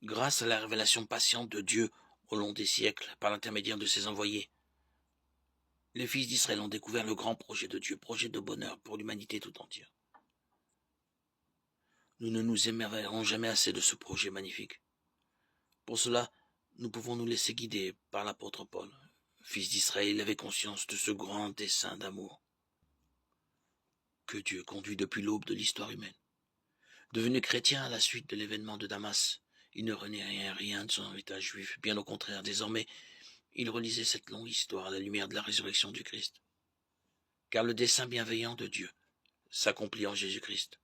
Grâce à la révélation patiente de Dieu au long des siècles, par l'intermédiaire de ses envoyés, les fils d'Israël ont découvert le grand projet de Dieu, projet de bonheur pour l'humanité tout entière. Nous ne nous émerveillerons jamais assez de ce projet magnifique. Pour cela, nous pouvons nous laisser guider par l'apôtre Paul. Fils d'Israël, avait conscience de ce grand dessein d'amour que Dieu conduit depuis l'aube de l'histoire humaine. Devenu chrétien à la suite de l'événement de Damas, il ne reniait rien de son héritage juif. Bien au contraire, désormais, il relisait cette longue histoire à la lumière de la résurrection du Christ. Car le dessein bienveillant de Dieu s'accomplit en Jésus-Christ.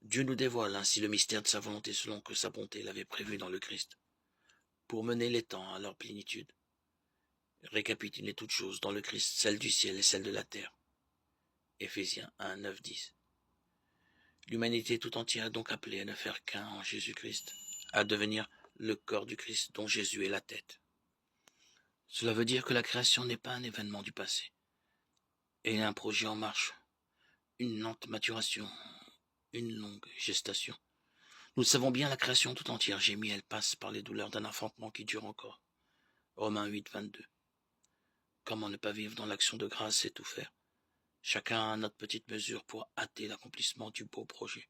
Dieu nous dévoile ainsi le mystère de sa volonté selon que sa bonté l'avait prévu dans le Christ, pour mener les temps à leur plénitude. Récapituler toutes choses dans le Christ, celle du ciel et celle de la terre. Éphésiens 1, 9, 10. L'humanité tout entière est donc appelée à ne faire qu'un en Jésus-Christ, à devenir le corps du Christ dont Jésus est la tête. Cela veut dire que la création n'est pas un événement du passé, et un projet en marche, une lente maturation, une longue gestation. Nous le savons bien, la création tout entière gémit, elle passe par les douleurs d'un enfantement qui dure encore. Romains 8, 22. Comment ne pas vivre dans l'action de grâce et tout faire? Chacun à notre petite mesure pour hâter l'accomplissement du beau projet.